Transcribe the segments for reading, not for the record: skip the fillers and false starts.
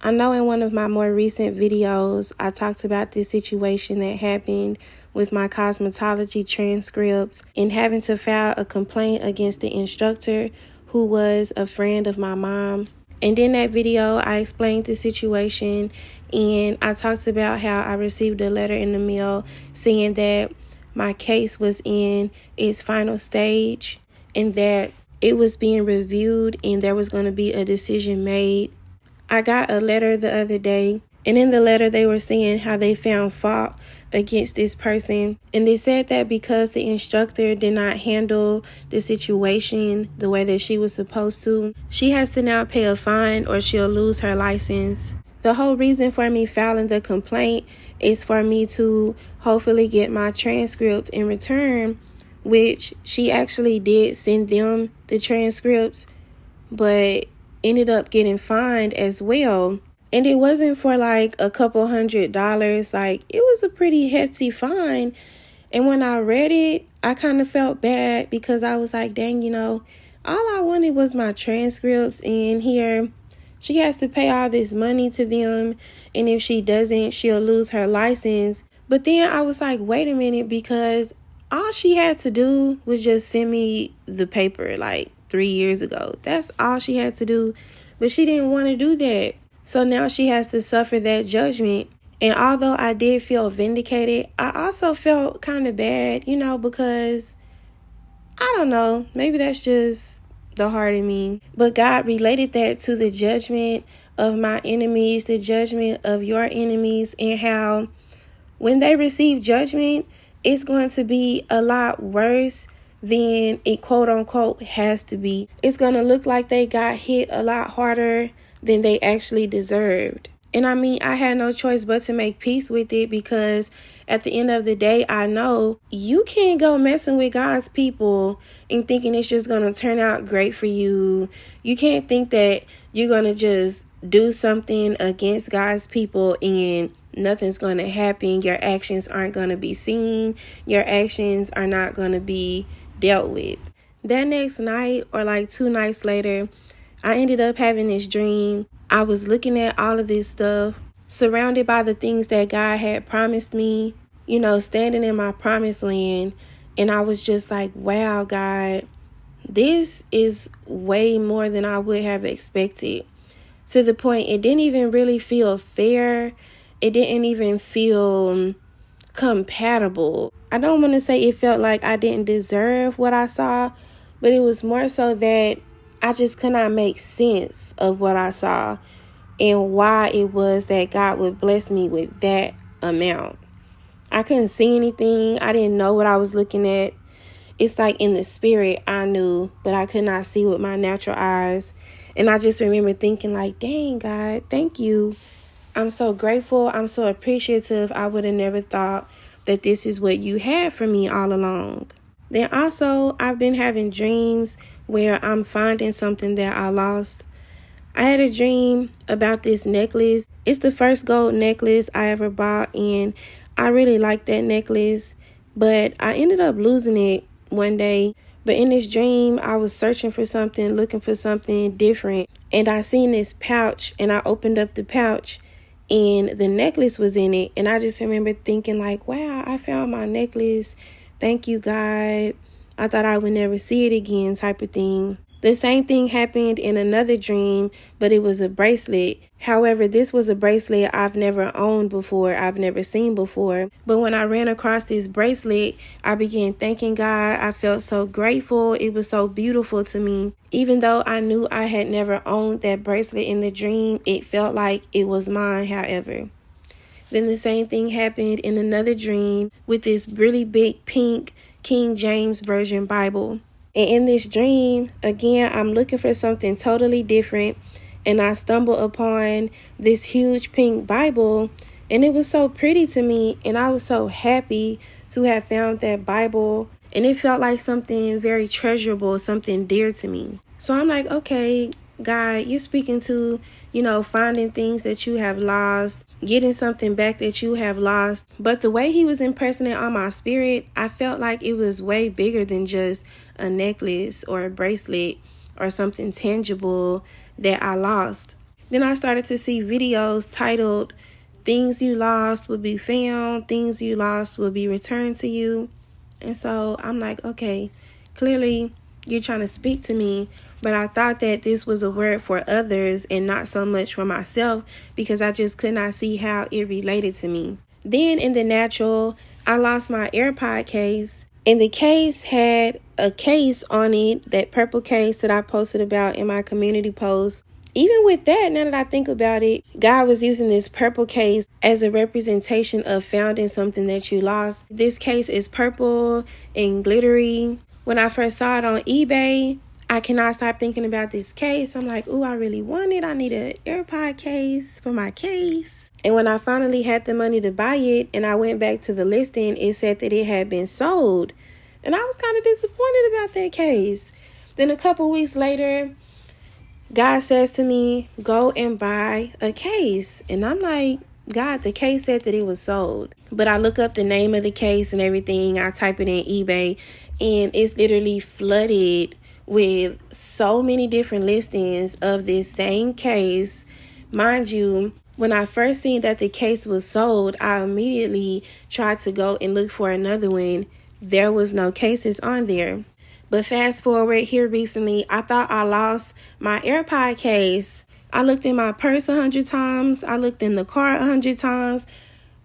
I know in one of my more recent videos, I talked about this situation that happened with my cosmetology transcripts and having to file a complaint against the instructor who was a friend of my mom. And in that video, I explained the situation and I talked about how I received a letter in the mail saying that my case was in its final stage and that it was being reviewed and there was going to be a decision made. I got a letter the other day, and in the letter they were saying how they found fault against this person. And they said that because the instructor did not handle the situation the way that she was supposed to, she has to now pay a fine or she'll lose her license. The whole reason for me filing the complaint is for me to hopefully get my transcript in return, which she actually did send them the transcripts, but ended up getting fined as well. And it wasn't for like a couple $100. Like, it was a pretty hefty fine. And when I read it, I kind of felt bad because I was like, dang, all I wanted was my transcripts, and here she has to pay all this money to them, and if she doesn't, she'll lose her license. But then I was like, wait a minute, because all she had to do was just send me the paper like 3 years ago. That's all she had to do, but she didn't want to do that. So now she has to suffer that judgment. And although I did feel vindicated, I also felt kind of bad, because I don't know, maybe that's just the heart in me. But God related that to the judgment of my enemies, the judgment of your enemies, and how when they receive judgment, it's going to be a lot worse than it quote unquote has to be. It's going to look like they got hit a lot harder than they actually deserved. And I mean, I had no choice but to make peace with it, because at the end of the day, I know you can't go messing with God's people and thinking it's just going to turn out great for you. You can't think that you're going to just do something against God's people and nothing's going to happen. Your actions aren't going to be seen. Your actions are not going to be dealt with. That next night, or like 2 nights later, I ended up having this dream. I was looking at all of this stuff, surrounded by the things that God had promised me, standing in my promised land. And I was just like, wow, God, this is way more than I would have expected. To the point it didn't even really feel fair. It didn't even feel compatible. I don't want to say it felt like I didn't deserve what I saw, but it was more so that I just could not make sense of what I saw and why it was that God would bless me with that amount. I couldn't see anything. I didn't know what I was looking at. It's like in the spirit I knew, but I could not see with my natural eyes. And I just remember thinking like, dang, God, thank you. I'm so grateful. I'm so appreciative. I would have never thought that this is what you had for me all along. Then also, I've been having dreams where I'm finding something that I lost. I had a dream about this necklace. It's the first gold necklace I ever bought, and I really like that necklace, but I ended up losing it one day. But in this dream, I was searching for something, looking for something different, and I seen this pouch, and I opened up the pouch, and the necklace was in it. And I just remember thinking like, wow, I found my necklace. Thank you, God. I thought I would never see it again, type of thing. The same thing happened in another dream, but it was a bracelet. However, this was a bracelet I've never owned before. I've never seen before. But when I ran across this bracelet, I began thanking God. I felt so grateful. It was so beautiful to me. Even though I knew I had never owned that bracelet in the dream, it felt like it was mine, however. Then the same thing happened in another dream with this really big pink King James Version Bible. And in this dream, again, I'm looking for something totally different. And I stumbled upon this huge pink Bible. And it was so pretty to me. And I was so happy to have found that Bible. And it felt like something very treasurable, something dear to me. So I'm like, okay, God, you're speaking to, finding things that you have lost, getting something back that you have lost. But the way he was impressing it on my spirit, I felt like it was way bigger than just a necklace or a bracelet or something tangible that I lost. Then I started to see videos titled, "Things you lost will be found, things you lost will be returned to you." And so I'm like, okay, clearly you're trying to speak to me, but I thought that this was a word for others and not so much for myself, because I just could not see how it related to me. Then in the natural, I lost my AirPod case, and the case had a case on it, that purple case that I posted about in my community post. Even with that, now that I think about it, God was using this purple case as a representation of finding something that you lost. This case is purple and glittery. When I first saw it on eBay, I cannot stop thinking about this case. I'm like, ooh, I really want it. I need an AirPod case for my case. And when I finally had the money to buy it and I went back to the listing, it said that it had been sold. And I was kind of disappointed about that case. Then a couple weeks later, God says to me, go and buy a case. And I'm like, God, the case said that it was sold. But I look up the name of the case and everything. I type it in eBay, and it's literally flooded with so many different listings of this same case. Mind you, when I first seen that the case was sold, I immediately tried to go and look for another one. There was no cases on there. But fast forward here recently, I thought I lost my AirPod case. I looked in my purse 100 times. I looked in the car 100 times.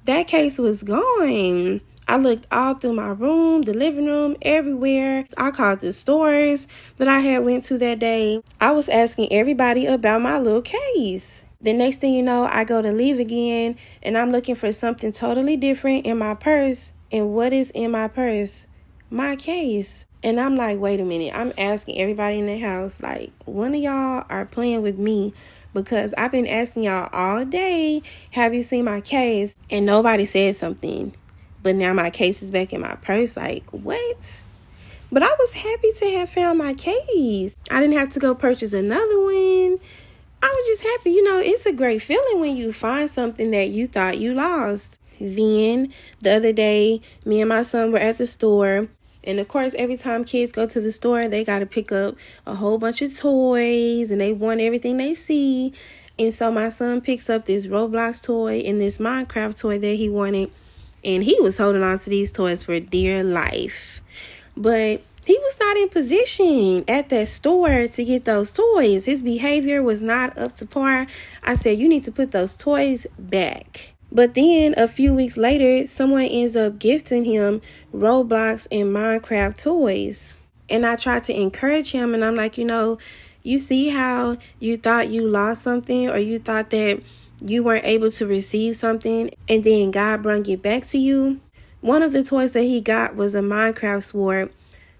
That case was gone. I looked all through my room, the living room, everywhere. I called the stores that I had went to that day. I was asking everybody about my little case. The next thing you know, I go to leave again, and I'm looking for something totally different in my purse. And what is in my purse? My case. And I'm like, wait a minute. I'm asking everybody in the house, like, one of y'all are playing with me, because I've been asking y'all all day, have you seen my case? And nobody said something. But now my case is back in my purse. Like, what? But I was happy to have found my case. I didn't have to go purchase another one. I was just happy. You know, it's a great feeling when you find something that you thought you lost. Then the other day, me and my son were at the store. And of course, every time kids go to the store, they got to pick up a whole bunch of toys, and they want everything they see. And so my son picks up this Roblox toy and this Minecraft toy that he wanted. And he was holding on to these toys for dear life. But he was not in position at that store to get those toys. His behavior was not up to par. I said, you need to put those toys back. But then a few weeks later, someone ends up gifting him Roblox and Minecraft toys. And I tried to encourage him, and I'm like, you see how you thought you lost something, or you thought that you weren't able to receive something, and then God brought it back to you? One of the toys that he got was a Minecraft sword.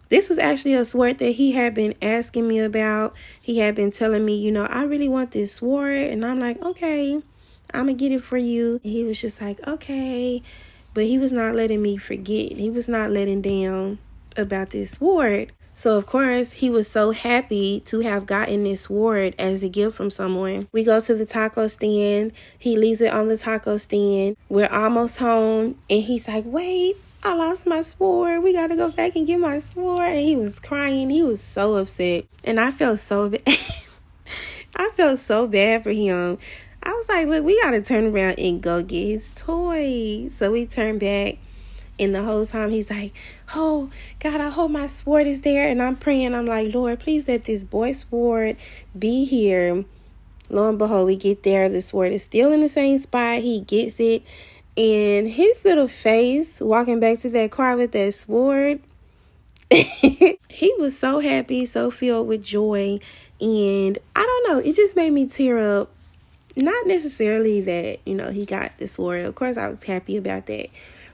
This was actually a sword that he had been asking me about. He had been telling me, I really want this sword. And I'm like, okay, I'm going to get it for you. And he was just like, okay. But he was not letting me forget. He was not letting down about this sword. So, of course, he was so happy to have gotten this sword as a gift from someone. We go to the taco stand. He leaves it on the taco stand. We're almost home. And he's like, wait, I lost my sword. We got to go back and get my sword. And he was crying. He was so upset. And I felt so bad. I felt so bad for him. I was like, look, we got to turn around and go get his toy. So we turned back. And the whole time he's like, oh, God, I hope my sword is there. And I'm praying. I'm like, Lord, please let this boy's sword be here. Lo and behold, we get there. The sword is still in the same spot. He gets it. And his little face walking back to that car with that sword, he was so happy, so filled with joy. And I don't know, it just made me tear up. Not necessarily that, he got the sword. Of course, I was happy about that.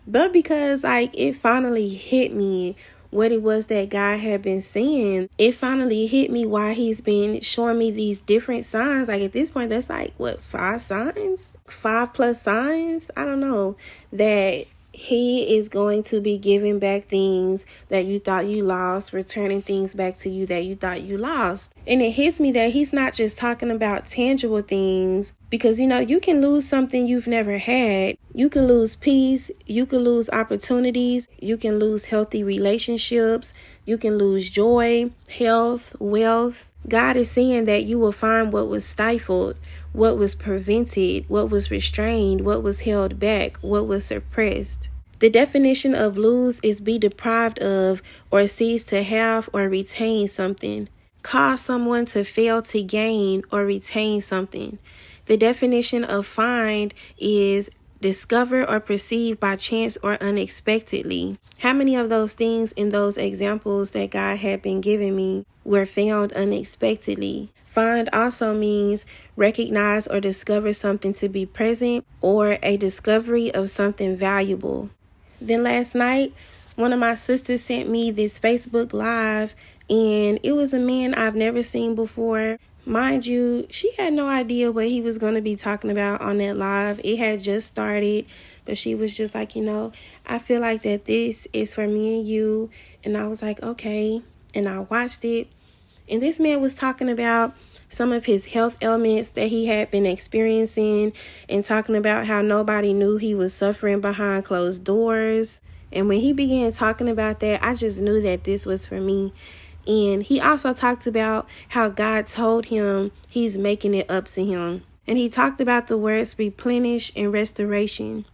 But because, it finally hit me what it was that God had been saying. It finally hit me why he's been showing me these different signs. At this point, that's 5 signs? 5+ signs? I don't know. That he is going to be giving back things that you thought you lost, returning things back to you that you thought you lost. And it hits me that he's not just talking about tangible things, because, you can lose something you've never had. You can lose peace. You can lose opportunities. You can lose healthy relationships. You can lose joy, health, wealth. God is saying that you will find what was stifled, what was prevented, what was restrained, what was held back, what was suppressed. The definition of lose is be deprived of or cease to have or retain something. Cause someone to fail to gain or retain something. The definition of find is discover or perceive by chance or unexpectedly. How many of those things in those examples that God had been giving me were found unexpectedly? Find also means recognize or discover something to be present or a discovery of something valuable. Then last night, one of my sisters sent me this Facebook Live, and it was a man I've never seen before. Mind you, she had no idea what he was going to be talking about on that live. It had just started, but she was just like, I feel like that this is for me and you. And I was like, okay. And I watched it. And this man was talking about some of his health ailments that he had been experiencing and talking about how nobody knew he was suffering behind closed doors. And when he began talking about that, I just knew that this was for me. And he also talked about how God told him he's making it up to him. And he talked about the words replenish and restoration.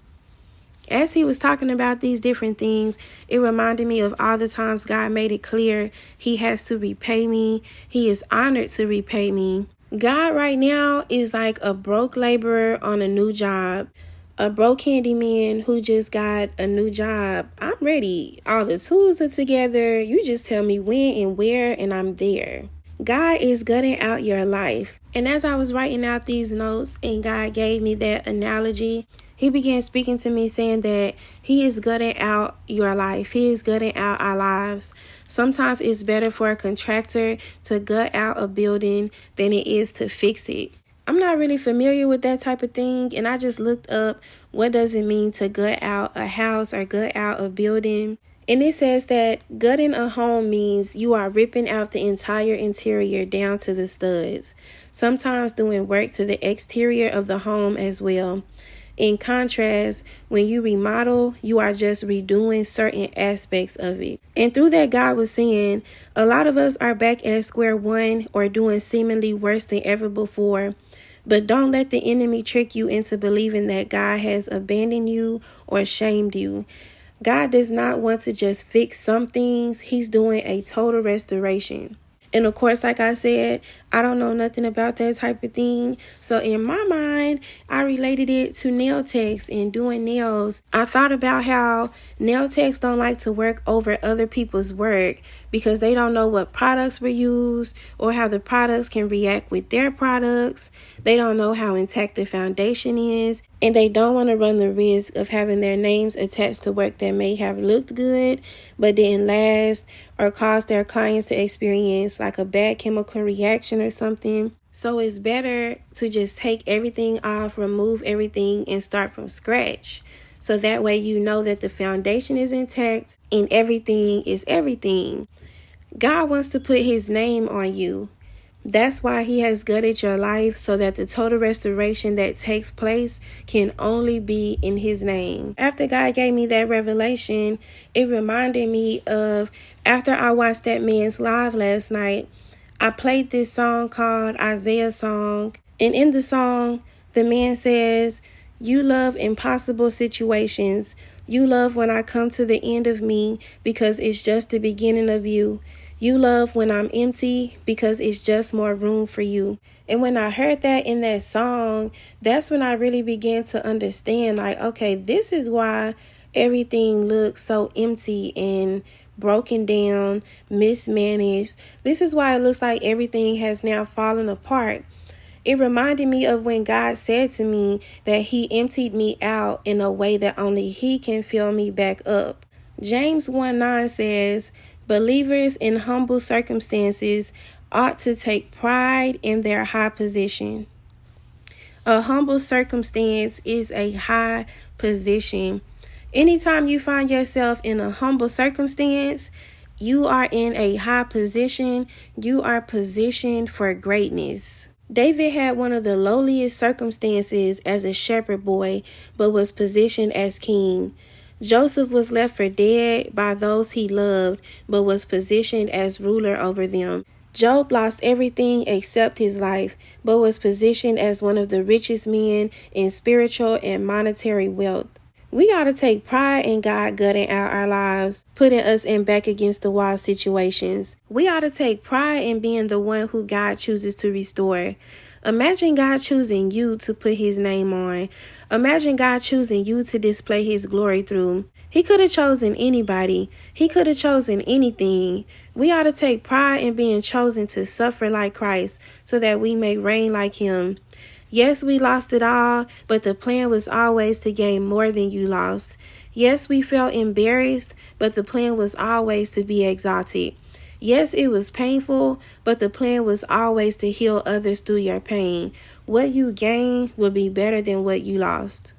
As he was talking about these different things, it reminded me of all the times God made it clear he has to repay me. He is honored to repay me. God right now is like a broke laborer on a new job. A broke handyman who just got a new job. I'm ready. All the tools are together. You just tell me when and where, and I'm there. God is gutting out your life. And as I was writing out these notes and God gave me that analogy, he began speaking to me saying that he is gutting out your life. He is gutting out our lives. Sometimes it's better for a contractor to gut out a building than it is to fix it. I'm not really familiar with that type of thing, and I just looked up what does it mean to gut out a house or gut out a building. And it says that gutting a home means you are ripping out the entire interior down to the studs, sometimes doing work to the exterior of the home as well. In contrast, when you remodel, you are just redoing certain aspects of it. And through that, God was saying, a lot of us are back at square one or doing seemingly worse than ever before. But don't let the enemy trick you into believing that God has abandoned you or shamed you. God does not want to just fix some things. He's doing a total restoration. And of course, like I said, I don't know nothing about that type of thing. So in my mind, I related it to nail techs and doing nails. I thought about how nail techs don't like to work over other people's work because they don't know what products were used or how the products can react with their products. They don't know how intact the foundation is. And they don't want to run the risk of having their names attached to work that may have looked good but didn't last or cause their clients to experience like a bad chemical reaction or something. So it's better to just take everything off, remove everything, and start from scratch. So that way you know that the foundation is intact and everything is everything. God wants to put his name on you. That's why he has gutted your life so that the total restoration that takes place can only be in his name. After God gave me that revelation, it reminded me of after I watched that man's live last night, I played this song called Isaiah Song. And in the song, the man says, "You love impossible situations. You love when I come to the end of me because it's just the beginning of you. You love when I'm empty because it's just more room for you." And when I heard that in that song, that's when I really began to understand, like, okay, this is why everything looks so empty and broken down, mismanaged. This is why it looks like everything has now fallen apart. It reminded me of when God said to me that he emptied me out in a way that only he can fill me back up. James 1:9 says, believers in humble circumstances ought to take pride in their high position. A humble circumstance is a high position. Anytime you find yourself in a humble circumstance, you are in a high position. You are positioned for greatness. David had one of the lowliest circumstances as a shepherd boy, but was positioned as king. Joseph was left for dead by those he loved, but was positioned as ruler over them. Job lost everything except his life, but was positioned as one of the richest men in spiritual and monetary wealth. We ought to take pride in God gutting out our lives, putting us in back against the wall situations. We ought to take pride in being the one who God chooses to restore. Imagine God choosing you to put his name on. Imagine God choosing you to display his glory through. He could have chosen anybody. He could have chosen anything. We ought to take pride in being chosen to suffer like Christ so that we may reign like him. Yes, we lost it all, but the plan was always to gain more than you lost. Yes, we felt embarrassed, but the plan was always to be exalted. Yes, it was painful, but the plan was always to heal others through your pain. What you gain will be better than what you lost.